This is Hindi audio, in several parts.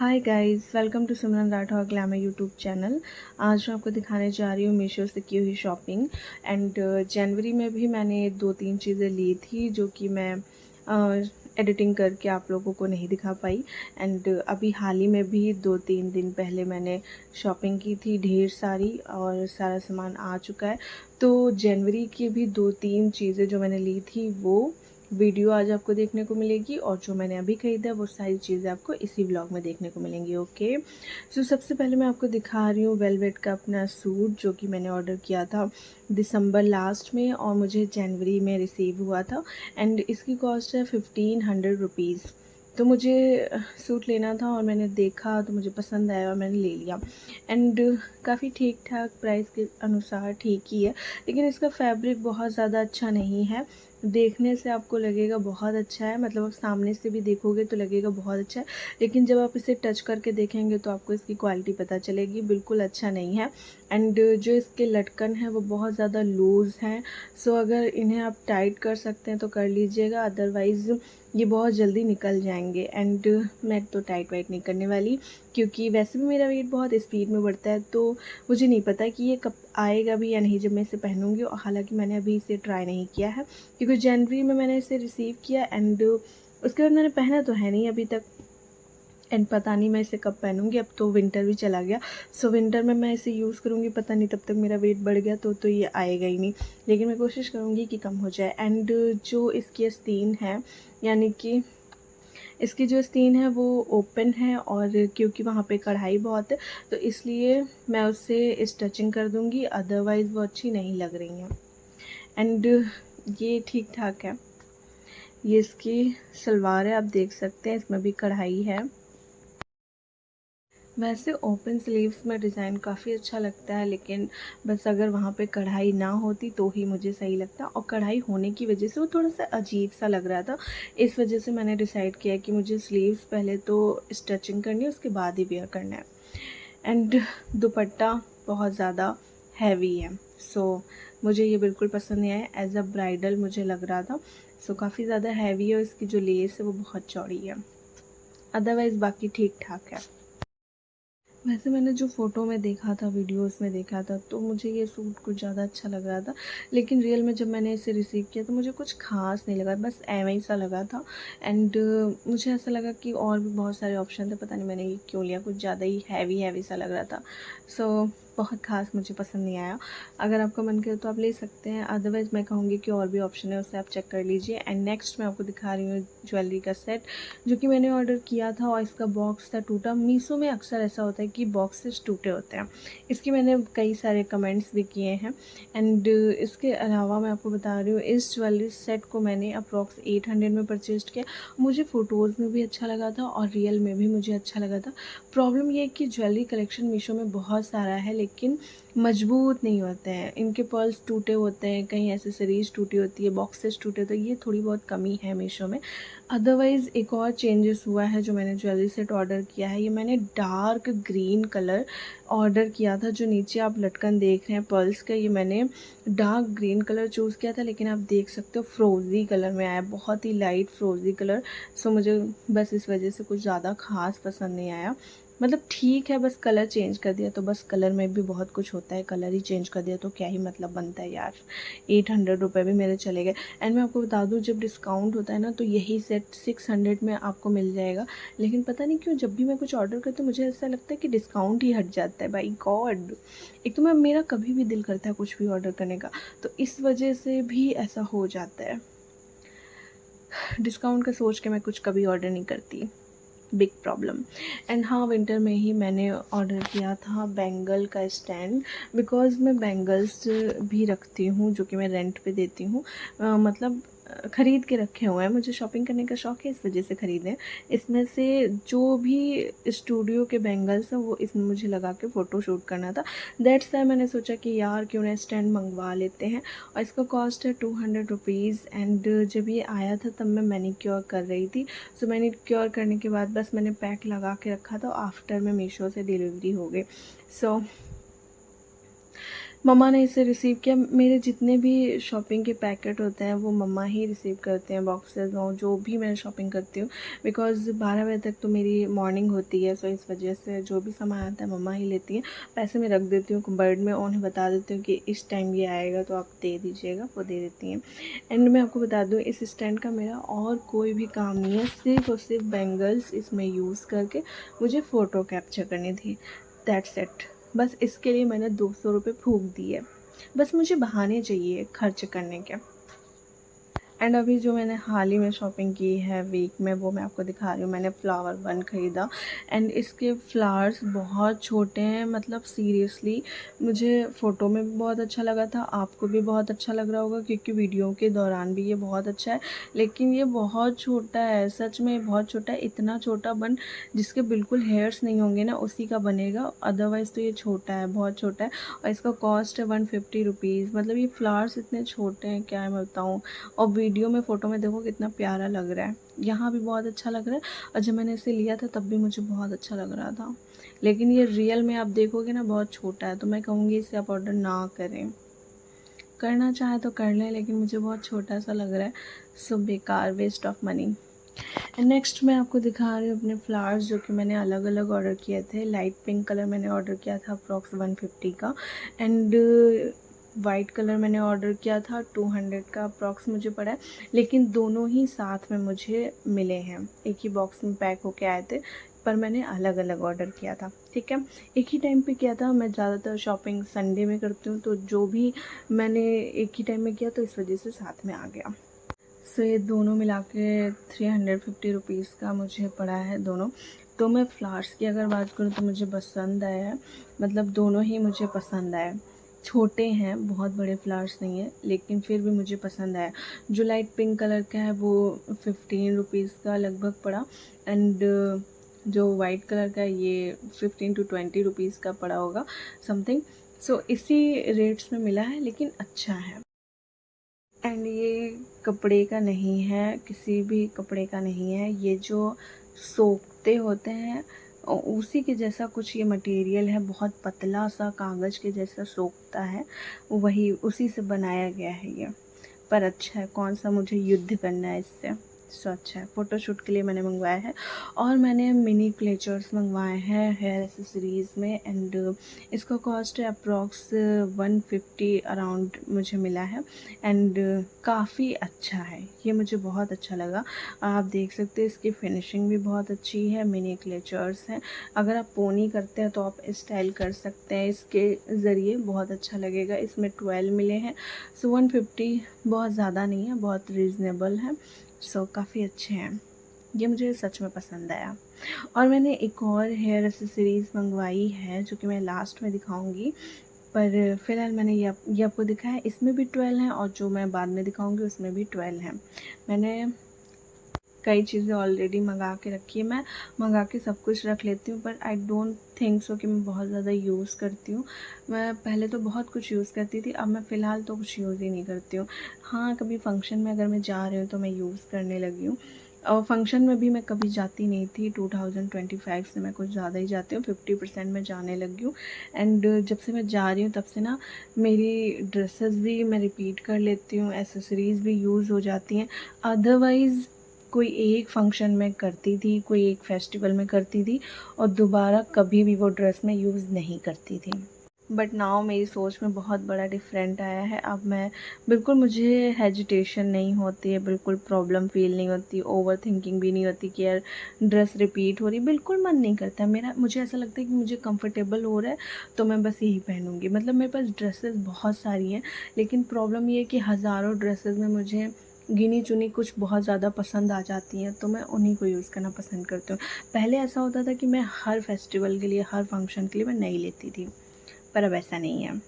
Hi guys, welcome to Simran Rathore glamour YouTube channel. आज मैं आपको दिखाने जा रही हूँ मीशो से की हुई शॉपिंग। एंड जनवरी में भी मैंने 2-3 चीज़ें ली थी जो कि मैं एडिटिंग करके आप लोगों को नहीं दिखा पाई। एंड अभी हाल ही में भी 2-3 दिन पहले मैंने शॉपिंग की थी ढेर सारी, और सारा सामान आ चुका है। तो जनवरी की भी 2-3 चीज़ें जो मैंने ली थी वो वीडियो आज आपको देखने को मिलेगी, और जो मैंने अभी ख़रीदा वो सारी चीज़ें आपको इसी व्लॉग में देखने को मिलेंगी। ओके, सो सबसे पहले मैं आपको दिखा रही हूँ वेलवेट का अपना सूट जो कि मैंने ऑर्डर किया था दिसंबर लास्ट में और मुझे जनवरी में रिसीव हुआ था। एंड इसकी कॉस्ट है 1500 रुपीज़। तो मुझे सूट लेना था और मैंने देखा तो मुझे पसंद आया और मैंने ले लिया। एंड काफ़ी ठीक ठाक प्राइस के अनुसार ठीक ही है, लेकिन इसका फैब्रिक बहुत ज़्यादा अच्छा नहीं है। देखने से आपको लगेगा बहुत अच्छा है, मतलब आप सामने से भी देखोगे तो लगेगा बहुत अच्छा है, लेकिन जब आप इसे टच करके देखेंगे तो आपको इसकी क्वालिटी पता चलेगी, बिल्कुल अच्छा नहीं है। एंड जो इसके लटकन है वो बहुत ज़्यादा लूज़ हैं। सो अगर इन्हें आप टाइट कर सकते हैं तो कर लीजिएगा, अदरवाइज़ ये बहुत जल्दी निकल जाएंगे। एंड मैं तो टाइट वाइट नहीं करने वाली, क्योंकि वैसे भी मेरा वेट बहुत स्पीड में बढ़ता है, तो मुझे नहीं पता कि ये कब आएगा भी या नहीं जब मैं इसे पहनूंगी। और हालांकि मैंने अभी इसे ट्राई नहीं किया है, क्योंकि जनवरी में मैंने इसे रिसीव किया एंड उसके बाद मैंने पहना तो है नहीं अभी तक। एंड पता नहीं मैं इसे कब पहनूंगी, अब तो विंटर भी चला गया। सो विंटर में मैं इसे यूज़ करूँगी, पता नहीं तब तक मेरा वेट बढ़ गया तो ये आएगा ही नहीं, लेकिन मैं कोशिश करूँगी कि कम हो जाए। एंड जो इसकी आस्तीन है, यानी कि इसकी जो आस्तीन है वो ओपन है, और क्योंकि वहाँ पे कढ़ाई बहुत है तो इसलिए मैं उसे स्टिचिंग कर दूँगी, अदरवाइज़ वो अच्छी नहीं लग रही हैं। एंड ये ठीक ठाक है। ये इसकी सलवार है, आप देख सकते हैं इसमें भी कढ़ाई है। वैसे ओपन स्लीव्स में डिज़ाइन काफ़ी अच्छा लगता है, लेकिन बस अगर वहाँ पे कढ़ाई ना होती तो ही मुझे सही लगता, और कढ़ाई होने की वजह से वो थोड़ा सा अजीब सा लग रहा था। इस वजह से मैंने डिसाइड किया कि मुझे स्लीव्स पहले तो स्टिचिंग करनी है, उसके बाद ही वेयर करना है। एंड दुपट्टा बहुत ज़्यादा हैवी है, सो मुझे ये बिल्कुल पसंद नहीं आया। एज अ ब्राइडल मुझे लग रहा था, सो काफ़ी ज़्यादा हैवी है, और इसकी जो लेस है वो बहुत चौड़ी है। अदरवाइज़ बाकी ठीक ठाक है। वैसे मैंने जो फ़ोटो में देखा था, वीडियोस में देखा था, तो मुझे ये सूट कुछ ज़्यादा अच्छा लग रहा था, लेकिन रियल में जब मैंने इसे रिसीव किया तो मुझे कुछ ख़ास नहीं लगा, बस एवं ही सा लगा था। एंड मुझे ऐसा लगा कि और भी बहुत सारे ऑप्शन थे, पता नहीं मैंने ये क्यों लिया, कुछ ज़्यादा ही हैवी हैवी सा लग रहा था। सो बहुत ख़ास मुझे पसंद नहीं आया। अगर आपका मन करे तो आप ले सकते हैं, अदरवाइज़ मैं कहूँगी कि और भी ऑप्शन है, उससे आप चेक कर लीजिए। एंड नेक्स्ट मैं आपको दिखा रही हूँ ज्वेलरी का सेट जो कि मैंने ऑर्डर किया था, और इसका बॉक्स था टूटा। मीशो में अक्सर ऐसा होता है कि बॉक्सेस टूटे होते हैं, इसके मैंने कई सारे कमेंट्स भी किए हैं। एंड इसके अलावा मैं आपको बता रही हूँ, इस ज्वेलरी सेट को मैंने अप्रॉक्स 800 में परचेज किया। मुझे फ़ोटोज़ में भी अच्छा लगा था और रियल में भी मुझे अच्छा लगा था। प्रॉब्लम ये है कि ज्वेलरी कलेक्शन मीशो में बहुत सारा है, लेकिन मजबूत नहीं होते हैं, इनके पर्ल्स टूटे होते हैं, कहीं एसेसरीज टूटी होती है, बॉक्सेस टूटे होते हैं, ये थोड़ी बहुत कमी है मीशो में। अदरवाइज़ एक और चेंजेस हुआ है जो मैंने ज्वेलरी सेट ऑर्डर किया है, ये मैंने डार्क ग्रीन कलर ऑर्डर किया था। जो नीचे आप लटकन देख रहे हैं पर्ल्स का, ये मैंने डार्क ग्रीन कलर चूज़ किया था, लेकिन आप देख सकते हो फ्रोज़ी कलर में आया, बहुत ही लाइट फ्रोज़ी कलर। सो मुझे बस इस वजह से कुछ ज़्यादा ख़ास पसंद नहीं आया। मतलब ठीक है, बस कलर चेंज कर दिया, तो बस कलर में भी बहुत कुछ होता है, कलर ही चेंज कर दिया तो क्या ही मतलब बनता है यार। 800 रुपये भी मेरे चले गए। एंड मैं आपको बता दूं, जब डिस्काउंट होता है ना तो यही सेट 600 में आपको मिल जाएगा, लेकिन पता नहीं क्यों जब भी मैं कुछ ऑर्डर करती हूँ मुझे ऐसा लगता है कि डिस्काउंट ही हट जाता है। बाई गॉड, एक तो मैं मेरा कभी भी दिल करता है कुछ भी ऑर्डर करने का, तो इस वजह से भी ऐसा हो जाता है। डिस्काउंट का सोच के मैं कुछ कभी ऑर्डर नहीं करती, बिग प्रॉब्लम। एंड हाँ, विंटर में ही मैंने ऑर्डर किया था बैंगल का स्टैंड, बिकॉज़ मैं बैंगल्स भी रखती हूँ जो कि मैं रेंट पे देती हूँ। मतलब ख़रीद के रखे हुए हैं, मुझे शॉपिंग करने का शौक़ है, इस वजह से ख़रीदे हैं। इसमें से जो भी स्टूडियो के बैंगल्स हैं वो इसमें मुझे लगा के फ़ोटो शूट करना था। दैट्स वाई मैंने सोचा कि यार क्यों ना स्टैंड मंगवा लेते हैं, और इसका कॉस्ट है 200 रुपीज़। एंड जब ये आया था तब मैं मैनीक्योर कर रही थी, सो मैनीक्योर करने के बाद बस मैंने पैक लगा के रखा था, आफ्टर में मीशो से डिलीवरी हो गई। सो मम्मा ने इसे रिसीव किया। मेरे जितने भी शॉपिंग के पैकेट होते हैं वो मम्मा ही रिसीव करते हैं, बॉक्सेस और जो भी मैं शॉपिंग करती हूँ, बिकॉज़ 12 बजे तक तो मेरी मॉर्निंग होती है, सो इस वजह से जो भी सामान आता है मम्मा ही लेती हैं। पैसे मैं रख देती हूँ कबर्ड में और उन्हें बता देती हूँ कि इस टाइम ये आएगा तो आप दे दीजिएगा, वो दे देती हैं। एंड मैं आपको बता दूँ, इस स्टैंड का मेरा और कोई भी काम नहीं है, सिर्फ़ और सिर्फ बैंगल्स इसमें यूज़ करके मुझे फ़ोटो कैप्चर करनी थी, दैट्स इट। बस इसके लिए मैंने 200 रुपये फूँक दिए। बस मुझे बहाने चाहिए खर्च करने के। एंड अभी जो मैंने हाल ही में शॉपिंग की है वीक में, वो मैं आपको दिखा रही हूँ। मैंने फ्लावर बन ख़रीदा एंड इसके फ्लावर्स बहुत छोटे हैं, मतलब सीरियसली मुझे फ़ोटो में भी बहुत अच्छा लगा था, आपको भी बहुत अच्छा लग रहा होगा क्योंकि वीडियो के दौरान भी ये बहुत अच्छा है, लेकिन ये बहुत छोटा है, सच में बहुत छोटा है। इतना छोटा बन जिसके बिल्कुल हेयर्स नहीं होंगे ना उसी का बनेगा, अदरवाइज़ तो ये छोटा है, बहुत छोटा है। और इसका कॉस्ट है 150 रुपीज़। मतलब ये फ्लावर्स इतने छोटे हैं, क्या मैं बताऊँ। और वीडियो में फ़ोटो में देखो कितना प्यारा लग रहा है, यहाँ भी बहुत अच्छा लग रहा है, और जब मैंने इसे लिया था तब भी मुझे बहुत अच्छा लग रहा था, लेकिन ये रियल में आप देखोगे ना बहुत छोटा है, तो मैं कहूँगी इसे आप ऑर्डर ना करें। करना चाहे तो कर लें, लेकिन मुझे बहुत छोटा सा लग रहा है, सो बेकार, waste of money. And next मैं आपको दिखा रही हूँ अपने फ्लावर्स, जो कि मैंने अलग अलग ऑर्डर किए थे। लाइट पिंक कलर मैंने ऑर्डर किया था अप्रॉक्स 150 का, एंड वाइट कलर मैंने ऑर्डर किया था 200 का अप्रॉक्स मुझे पड़ा है, लेकिन दोनों ही साथ में मुझे मिले हैं, एक ही बॉक्स में पैक होके आए थे, पर मैंने अलग अलग ऑर्डर किया था, ठीक है। एक ही टाइम पे किया था, मैं ज़्यादातर शॉपिंग संडे में करती हूँ, तो जो भी मैंने एक ही टाइम में किया तो इस वजह से साथ में आ गया। सो ये दोनों मिला के 350 रुपीज़ का मुझे पड़ा है दोनों। तो मैं फ़्लावर्स की अगर बात करूँ तो मुझे पसंद आया है, मतलब दोनों ही मुझे पसंद आए। छोटे हैं, बहुत बड़े फ्लावर्स नहीं हैं, लेकिन फिर भी मुझे पसंद आया। जो लाइट पिंक कलर का है वो 15 रुपीज़ का लगभग पड़ा, एंड जो वाइट कलर का है ये 15 टू 20 रुपीज़ का पड़ा होगा समथिंग। सो इसी रेट्स में मिला है, लेकिन अच्छा है। एंड ये कपड़े का नहीं है, किसी भी कपड़े का नहीं है, ये जो सोखते होते हैं उसी के जैसा कुछ ये मटेरियल है, बहुत पतला सा कागज़ के जैसा सोखता है, वही उसी से बनाया गया है ये। पर अच्छा है, कौन सा मुझे युद्ध करना है इससे, सो अच्छा है। फ़ोटोशूट के लिए मैंने मंगवाया है, और मैंने मिनी क्लेचर्स मंगवाए हैं हेयर एसेसरीज़ में, एंड इसका कॉस्ट है अप्रॉक्स 150 अराउंड मुझे मिला है, एंड काफ़ी अच्छा है, ये मुझे बहुत अच्छा लगा। आप देख सकते हैं इसकी फिनिशिंग भी बहुत अच्छी है, मिनी क्लेचर्स हैं। अगर आप पोनी करते हैं तो आप स्टाइल कर सकते हैं इसके ज़रिए, बहुत अच्छा लगेगा। इसमें 12 मिले हैं, सो 150 बहुत ज़्यादा नहीं है, बहुत रीज़नेबल है, सो काफ़ी अच्छे हैं। ये मुझे सच में पसंद आया। और मैंने एक और हेयर एक्सेसरीज़ मंगवाई है जो कि मैं लास्ट में दिखाऊंगी, पर फ़िलहाल मैंने ये आपको दिखाया है, इसमें भी 12 हैं, और जो मैं बाद में दिखाऊंगी उसमें भी 12 हैं। मैंने कई चीज़ें ऑलरेडी मंगा के रखी है, मैं मंगा के सब कुछ रख लेती हूँ, पर आई डोंट थिंक सो कि मैं बहुत ज़्यादा यूज़ करती हूँ। मैं पहले तो बहुत कुछ यूज़ करती थी, अब मैं फ़िलहाल तो कुछ यूज़ ही नहीं करती हूँ। हाँ, कभी फंक्शन में अगर मैं जा रही हूँ तो मैं यूज़ करने लगी हूँ, और फंक्शन में भी मैं कभी जाती नहीं थी, 2025 से मैं कुछ ज़्यादा ही जाती हूँ, 50% में जाने लगी हूँ। एंड जब से मैं जा रही हूँ तब से ना मेरी ड्रेसेस भी मैं रिपीट कर लेती हूँ, एसेसरीज़ भी यूज़ हो जाती हैं। अदरवाइज़ कोई एक फंक्शन में करती थी, कोई एक फेस्टिवल में करती थी, और दोबारा कभी भी वो ड्रेस मैं यूज़ नहीं करती थी। बट नाउ मेरी सोच में बहुत बड़ा डिफरेंट आया है। अब मैं बिल्कुल, मुझे हेजिटेशन नहीं होती है, बिल्कुल प्रॉब्लम फ़ील नहीं होती, ओवर थिंकिंग भी नहीं होती कि यार ड्रेस रिपीट हो रही, बिल्कुल मन नहीं करता मेरा। मुझे ऐसा लगता है कि मुझे कंफर्टेबल हो रहा है तो मैं बस यही पहनूँगी। मतलब मेरे पास ड्रेसेस बहुत सारी हैं, लेकिन प्रॉब्लम ये है कि हज़ारों ड्रेसेस में मुझे गिनी चुनी कुछ बहुत ज़्यादा पसंद आ जाती हैं, तो मैं उन्हीं को यूज़ करना पसंद करती हूँ। पहले ऐसा होता था कि मैं हर फेस्टिवल के लिए, हर फंक्शन के लिए मैं नई लेती थी, पर अब ऐसा नहीं है।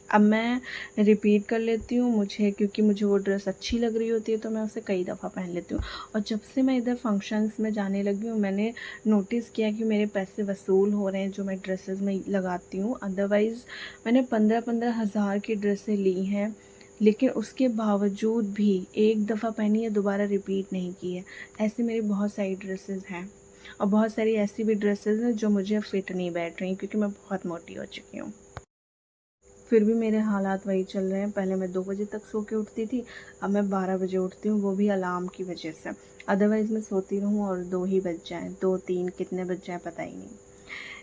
अब मैं रिपीट कर लेती हूँ, मुझे क्योंकि मुझे वो ड्रेस अच्छी लग रही होती है तो मैं उसे कई दफ़ा पहन लेती हूँ। और जब से मैं इधर फंक्शंस में जाने लगी हूँ, मैंने नोटिस किया कि मेरे पैसे वसूल हो रहे हैं जो मैं ड्रेसेस में लगाती हूँ। अदरवाइज़ मैंने 15-15 हज़ार की ड्रेसें ली हैं, लेकिन उसके बावजूद भी एक दफ़ा पहनी है, दोबारा रिपीट नहीं की है। ऐसी मेरी बहुत सारी ड्रेसेस हैं, और बहुत सारी ऐसी भी ड्रेसेस हैं जो मुझे फिट नहीं बैठ रही, क्योंकि मैं बहुत मोटी हो चुकी हूँ। फिर भी मेरे हालात वही चल रहे हैं। पहले मैं 2 बजे तक सो के उठती थी, अब मैं 12 बजे उठती हूँ, वो भी अलार्म की वजह से। अदरवाइज़ मैं सोती रहूँ और 2 ही बज जाएँ, 2-3 कितने बज जाएँ पता ही नहीं।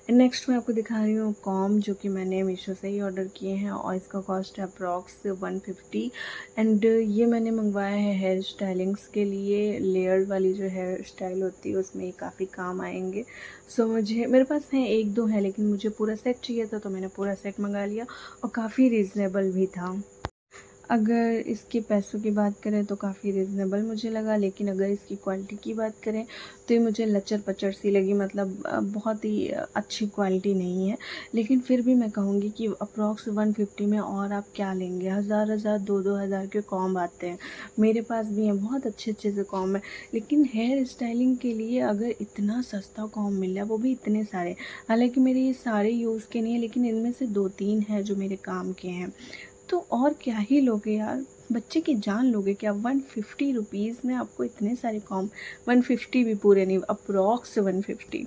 नेक्स्ट मैं आपको दिखा रही हूँ कॉम, जो कि मैंने मीशो से ही ऑर्डर किए हैं और इसका कॉस्ट है अप्रॉक्स 150। एंड ये मैंने मंगवाया है हेयर स्टाइलिंग्स के लिए। लेयर वाली जो हेयर स्टाइल होती है उसमें ये काफ़ी काम आएंगे। सो मुझे, मेरे पास हैं 1-2 हैं, लेकिन मुझे पूरा सेट चाहिए था तो मैंने पूरा सेट मंगा लिया और काफ़ी रीज़नेबल भी था। अगर इसके पैसों की बात करें तो काफ़ी रीज़नेबल मुझे लगा, लेकिन अगर इसकी क्वालिटी की बात करें तो ये मुझे लचर-पचर सी लगी, मतलब बहुत ही अच्छी क्वालिटी नहीं है। लेकिन फिर भी मैं कहूँगी कि अप्रॉक्स 150 में और आप क्या लेंगे? हज़ार-हज़ार, 2-2 हज़ार के कॉम्ब आते हैं। मेरे पास भी हैं, बहुत अच्छे-अच्छे से कॉम्ब हैं। लेकिन हेयर स्टाइलिंग के लिए अगर इतना सस्ता कॉम्ब मिल रहा है, वो भी इतने सारे, हालाँकि मेरे ये सारे यूज़ के नहीं है, लेकिन इनमें से 2-3 हैं जो मेरे काम के हैं। तो और क्या ही लोगे यार, बच्चे की जान लोगे क्या? 150 रुपीज़ में आपको इतने सारे कॉम्ब, 150 भी पूरे नहीं, अप्रॉक्स 150।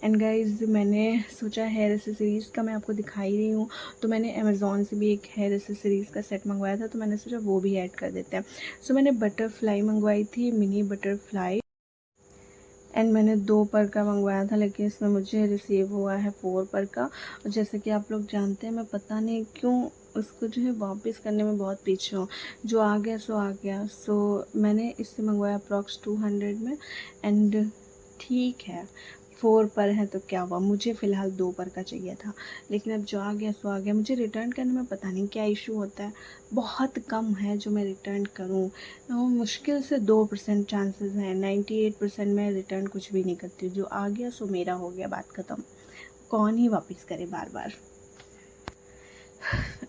एंड गाइज़, मैंने सोचा हेयर एसेसरीज़ का मैं आपको दिखा ही रही हूँ, तो मैंने अमेज़ॉन से भी एक हेयर एसेसरीज़ का सेट मंगवाया था, तो मैंने सोचा वो भी ऐड कर देते हैं। सो मैंने बटरफ्लाई मंगवाई थी, मिनी बटरफ्लाई। एंड मैंने 2 पर का मंगवाया था, लेकिन इसमें मुझे रिसीव हुआ है 4 पर का। और जैसे कि आप लोग जानते हैं, मैं पता नहीं क्यों उसको जो है वापस करने में बहुत पीछे हूँ। जो आ गया सो आ गया। सो मैंने इससे मंगवाया अप्रॉक्स 200 में। एंड ठीक है, 4 पर है तो क्या हुआ, मुझे फ़िलहाल 2 पर का चाहिए था, लेकिन अब जो आ गया सो आ गया। मुझे रिटर्न करने में पता नहीं क्या इशू होता है, बहुत कम है जो मैं रिटर्न करूँ। मुश्किल से 2% चांसेस हैं, 98% मैं रिटर्न कुछ भी नहीं करती हूँ। जो आ गया सो मेरा हो गया, बात ख़त्म। कौन ही वापस करे बार बार।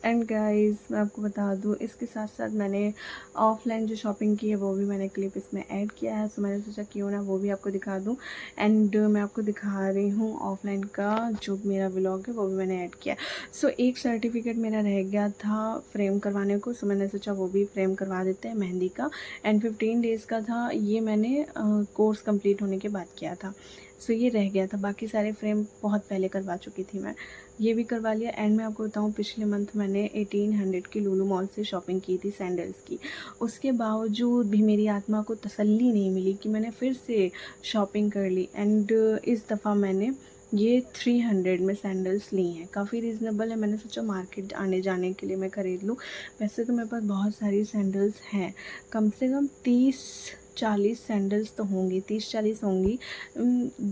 एंड गाइस, मैं आपको बता दूँ, इसके साथ साथ मैंने ऑफ़लाइन जो शॉपिंग की है वो भी मैंने क्लिप इसमें ऐड किया है। सो मैंने सोचा क्यों ना वो भी आपको दिखा दूँ। एंड मैं आपको दिखा रही हूँ ऑफ़लाइन का जो मेरा व्लॉग है वो भी मैंने ऐड किया है। सो एक सर्टिफिकेट मेरा रह गया था फ्रेम करवाने को, सो मैंने सोचा वो भी फ्रेम करवा देते हैं, मेहंदी का। एंड 15 डेज़ का था, ये मैंने कोर्स कंप्लीट होने के बाद किया था। सो ये रह गया था, बाकी सारे फ्रेम बहुत पहले करवा चुकी थी मैं, ये भी करवा लिया। एंड मैं आपको बताऊँ, पिछले मंथ मैंने 1800 की लुलु मॉल से शॉपिंग की थी सैंडल्स की। उसके बावजूद भी मेरी आत्मा को तसल्ली नहीं मिली कि मैंने फिर से शॉपिंग कर ली। एंड इस दफ़ा मैंने ये 300 में सैंडल्स ली हैं, काफ़ी रीज़नेबल है। मैंने सोचा मार्केट आने जाने के लिए मैं ख़रीद लूँ। वैसे तो मेरे पास बहुत सारी सैंडल्स हैं, कम से कम 30-40 सैंडल्स तो होंगी, 30-40 होंगी।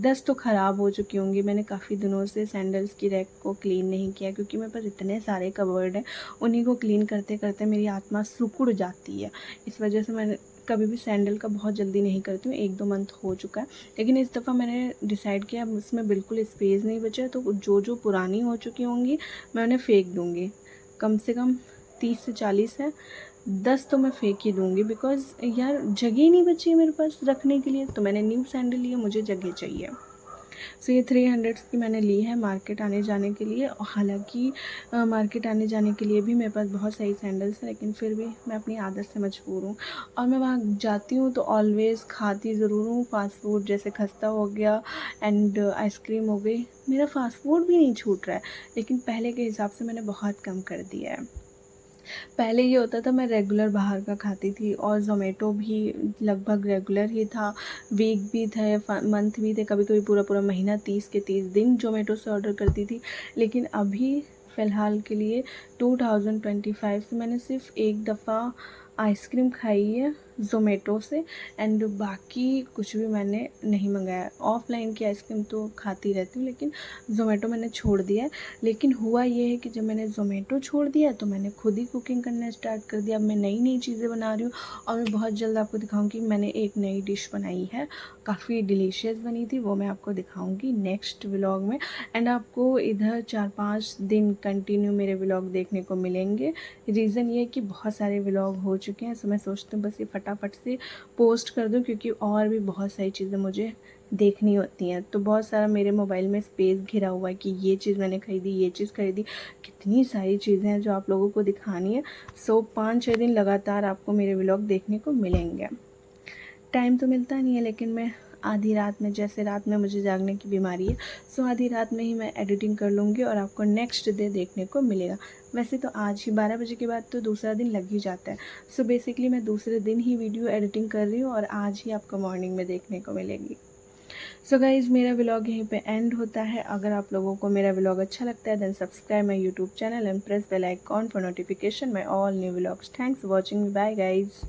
10 तो ख़राब हो चुकी होंगी। मैंने काफ़ी दिनों से सैंडल्स की रैक को क्लीन नहीं किया, क्योंकि मेरे पास इतने सारे कबर्ड हैं, उन्हीं को क्लीन करते करते मेरी आत्मा सिकुड़ जाती है। इस वजह से मैंने कभी भी सैंडल का बहुत जल्दी नहीं करती हूँ। 1-2 मंथ हो चुका है, लेकिन इस दफ़ा मैंने डिसाइड किया अब उसमें बिल्कुल स्पेस नहीं बचा है, तो जो जो पुरानी हो चुकी होंगी मैं उन्हें फेंक दूँगी। कम से कम 30 से 40 है, 10 तो मैं फेंक ही दूँगी, बिकॉज़ यार जगह ही नहीं बची है मेरे पास रखने के लिए। तो मैंने न्यू सैंडल लिए, मुझे जगह चाहिए। सो ये 300 की मैंने ली है मार्केट आने जाने के लिए। और हालाँकि मार्केट आने जाने के लिए भी मेरे पास बहुत सही सैंडल्स हैं, लेकिन फिर भी मैं अपनी आदत से मजबूर हूँ। और मैं वहाँ जाती हूँ तो ऑलवेज़ खाती ज़रूर हूँ फ़ास्ट फूड, जैसे खस्ता हो गया एंड आइसक्रीम हो गई। मेरा फ़ास्ट फूड भी नहीं छूट रहा है, लेकिन पहले के हिसाब से मैंने बहुत कम कर दिया है। पहले ये होता था मैं रेगुलर बाहर का खाती थी, और ज़ोमैटो भी लगभग रेगुलर ही था, वीक भी थे, मंथ भी थे, कभी कभी पूरा पूरा महीना 30 के 30 दिन ज़ोमैटो से ऑर्डर करती थी। लेकिन अभी फ़िलहाल के लिए 2025 से मैंने सिर्फ एक दफ़ा आइसक्रीम खाई है ज़ोमैटो से, एंड बाकी कुछ भी मैंने नहीं मंगाया। ऑफ़लाइन की आइसक्रीम तो खाती रहती हूँ, लेकिन ज़ोमैटो मैंने छोड़ दिया है। लेकिन हुआ ये है कि जब मैंने ज़ोमैटो छोड़ दिया तो मैंने खुद ही कुकिंग करना स्टार्ट कर दिया। अब मैं नई नई चीज़ें बना रही हूँ, और मैं बहुत जल्द आपको दिखाऊंगी। मैंने एक नई डिश बनाई है, काफ़ी डिलीशियस बनी थी, वो मैं आपको दिखाऊंगी नेक्स्ट व्लॉग में। एंड आपको इधर 4-5 दिन कंटिन्यू मेरे व्लॉग देखने को मिलेंगे। रीज़न ये है कि बहुत सारे व्लॉग हो चुके हैं, सो मैं सोचती हूँ बस ये फटाफट से पोस्ट कर दूँ, क्योंकि और भी बहुत सारी चीज़ें मुझे देखनी होती हैं। तो बहुत सारा मेरे मोबाइल में स्पेस घिरा हुआ है कि ये चीज़ मैंने ख़रीदी, ये चीज़ ख़रीदी, कितनी सारी चीज़ें हैं जो आप लोगों को दिखानी है। सो 5-6 दिन लगातार आपको मेरे व्लॉग देखने को मिलेंगे। टाइम तो मिलता नहीं है, लेकिन मैं आधी रात में, जैसे रात में मुझे जागने की बीमारी है, सो आधी रात में ही मैं एडिटिंग कर लूँगी और आपको नेक्स्ट डे देखने को मिलेगा। वैसे तो आज ही 12 बजे के बाद तो दूसरा दिन लग ही जाता है। सो बेसिकली मैं दूसरे दिन ही वीडियो एडिटिंग कर रही हूँ और आज ही आपको मॉर्निंग में देखने को मिलेगी। सो गाइज़, मेरा व्लॉग यहीं पे एंड होता है। अगर आप लोगों को मेरा व्लॉग अच्छा लगता है then subscribe my YouTube channel and press bell icon for notification my all new vlogs. Thanks for watching, bye guys.